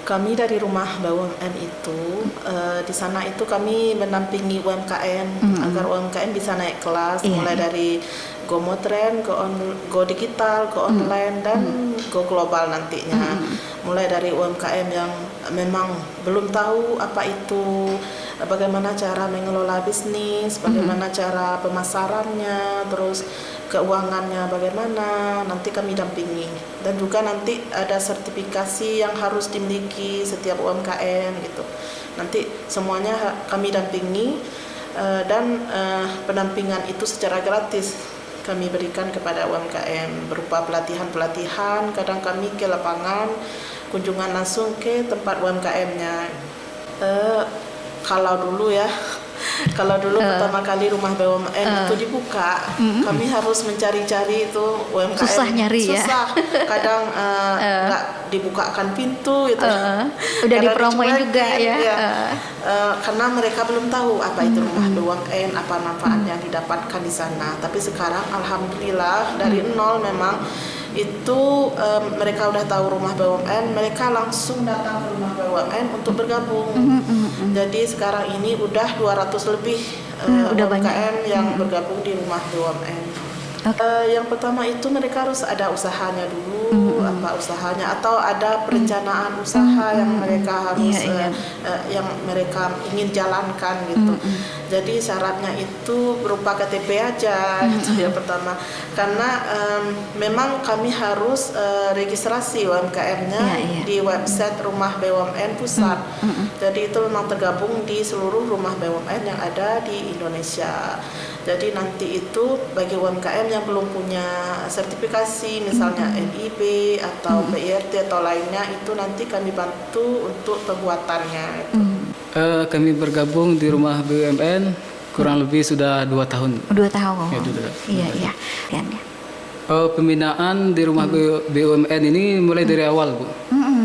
Kami dari rumah BUMN itu di sana itu kami menampingi UMKM agar UMKM bisa naik kelas, mulai dari go modern, go digital, go online dan go global nantinya. Mulai dari UMKM yang memang belum tahu apa itu, bagaimana cara mengelola bisnis, bagaimana cara pemasarannya, terus keuangannya bagaimana, nanti kami dampingi. Dan juga nanti ada sertifikasi yang harus dimiliki setiap UMKM gitu. Nanti semuanya kami dampingi dan pendampingan itu secara gratis kami berikan kepada UMKM berupa pelatihan-pelatihan. Kadang kami ke lapangan, kunjungan langsung ke tempat UMKM-nya. Kalau dulu pertama kali rumah BUMN itu dibuka, kami harus mencari-cari itu UMKM. Susah nyari susah. Kadang nggak dibukakan pintu itu. Udah dipromoin juga ya. Karena mereka belum tahu apa itu rumah BUMN, apa manfaat yang didapatkan di sana. Tapi sekarang alhamdulillah dari nol memang itu mereka udah tahu rumah BUMN, mereka langsung datang ke rumah BUMN untuk bergabung. Jadi sekarang ini udah 200 lebih UMKM yang bergabung di rumah BUMN. Yang pertama itu mereka harus ada usahanya dulu, apa usahanya, atau ada perencanaan usaha yang mereka harus yang mereka ingin jalankan gitu. Jadi syaratnya itu berupa KTP aja gitu yang pertama. Karena memang kami harus registrasi UMKM-nya di website rumah BUMN pusat. Jadi itu memang tergabung di seluruh rumah BUMN yang ada di Indonesia. Jadi nanti itu bagi UMKM yang belum punya sertifikasi, misalnya NIB atau PIRT atau lainnya, itu nanti kami bantu untuk pembuatannya. Kami bergabung di rumah BUMN kurang lebih sudah 2 tahun. 2 tahun. Iya. Pembinaan di rumah BUMN ini mulai dari awal, Bu.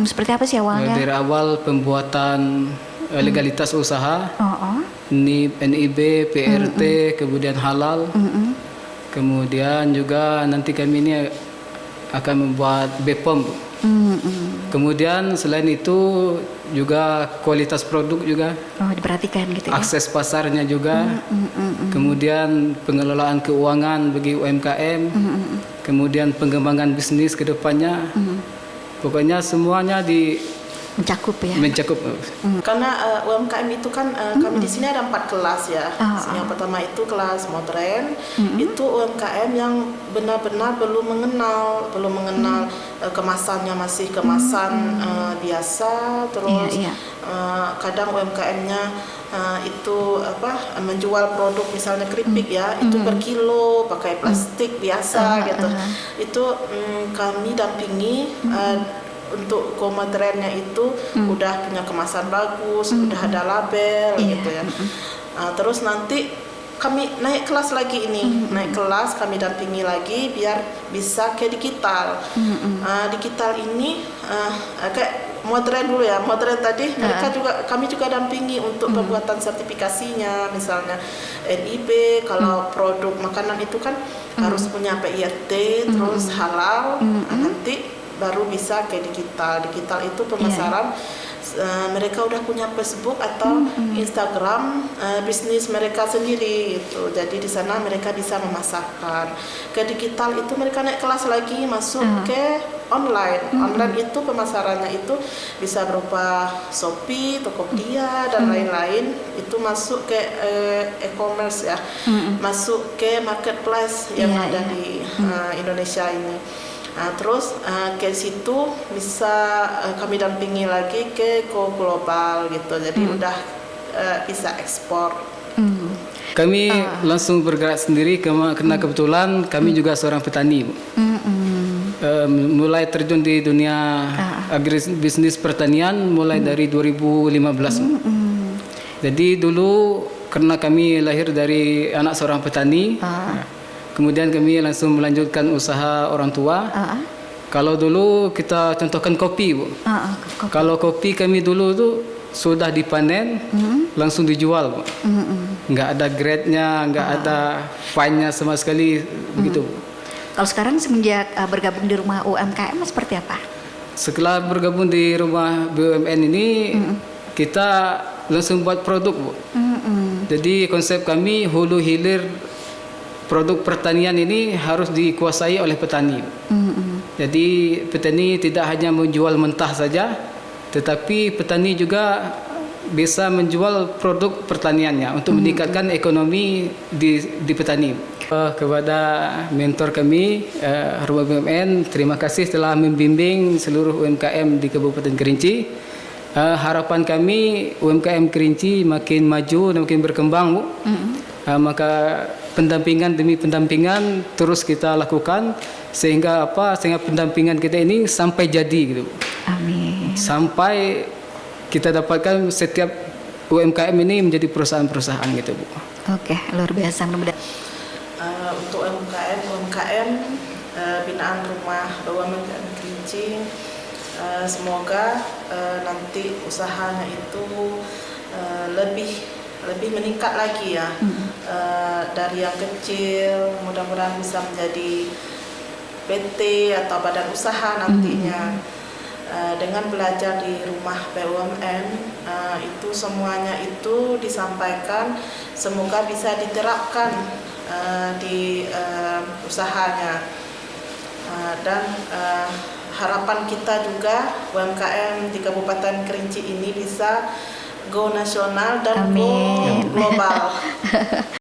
Seperti apa sih awalnya? Dari awal pembuatan legalitas usaha, NIB, PRT, kemudian halal. Kemudian juga nanti kami ini akan membuat BPOM. Kemudian selain itu juga kualitas produk juga diperhatikan gitu ya. Akses pasarnya juga. Kemudian pengelolaan keuangan bagi UMKM. Kemudian pengembangan bisnis ke depannya. Pokoknya semuanya mencakup ya. Karena UMKM itu kan kami di sini ada 4 kelas ya. Yang pertama itu kelas modern, itu UMKM yang benar-benar belum mengenal kemasannya, masih kemasan biasa. Terus kadang UMKM-nya itu menjual produk misalnya keripik ya, itu per kilo pakai plastik biasa gitu. Itu kami dampingi. Untuk komodrennya itu udah punya kemasan bagus, udah ada label gitu ya. Terus nanti kami naik kelas lagi naik kelas kami dampingi lagi biar bisa ke digital. Digital ini kayak modern dulu ya, modern tadi kami juga dampingi untuk pembuatan sertifikasinya, misalnya NIB, kalau produk makanan itu kan harus punya PIRT, terus halal, nanti baru bisa ke digital. Digital itu pemasaran. Mereka udah punya Facebook atau Instagram bisnis mereka sendiri itu. Jadi di sana mereka bisa memasarkan. Ke digital itu mereka naik kelas lagi, masuk ke online. Online itu pemasarannya itu bisa berupa Shopee, Tokopedia dan lain-lain. Itu masuk ke e-commerce ya. Masuk ke marketplace yang ada di Indonesia ini. Terus ke situ bisa kami dampingi lagi ke go global gitu. Jadi udah bisa ekspor. Kami langsung bergerak sendiri karena kebetulan kami juga seorang petani, Bu. Mulai terjun di dunia agribisnis pertanian mulai dari 2015. Jadi dulu karena kami lahir dari anak seorang petani. Kemudian kami langsung melanjutkan usaha orang tua. Kalau dulu kita contohkan kopi, Bu. Kalau kopi kami dulu tuh sudah dipanen, langsung dijual, Bu. Nggak ada grade-nya, nggak ada fine-nya sama sekali, begitu, Bu. Kalau sekarang semenjak bergabung di rumah UMKM seperti apa? setelah bergabung di rumah BUMN ini kita langsung buat produk, Bu. Jadi konsep kami hulu hilir produk pertanian ini harus dikuasai oleh petani. Jadi petani tidak hanya menjual mentah saja, tetapi petani juga bisa menjual produk pertaniannya untuk meningkatkan ekonomi di petani. Kepada mentor kami, Rumah BUMN, terima kasih telah membimbing seluruh UMKM di Kabupaten Kerinci. Harapan kami UMKM Kerinci makin maju dan makin berkembang, Bu. Maka pendampingan demi pendampingan terus kita lakukan sehingga pendampingan kita ini sampai jadi gitu. Amin. Sampai kita dapatkan setiap UMKM ini menjadi perusahaan-perusahaan gitu, Bu. Oke, luar biasa. Untuk UMKM binaan rumah BUMN Kerinci, semoga nanti usahanya itu lebih meningkat lagi ya. Dari yang kecil mudah-mudahan bisa menjadi PT atau badan usaha nantinya. Dengan belajar di rumah BUMN itu semuanya itu disampaikan, semoga bisa diterapkan di usahanya. Dan harapan kita juga UMKM di Kabupaten Kerinci ini bisa go nasional dan go global.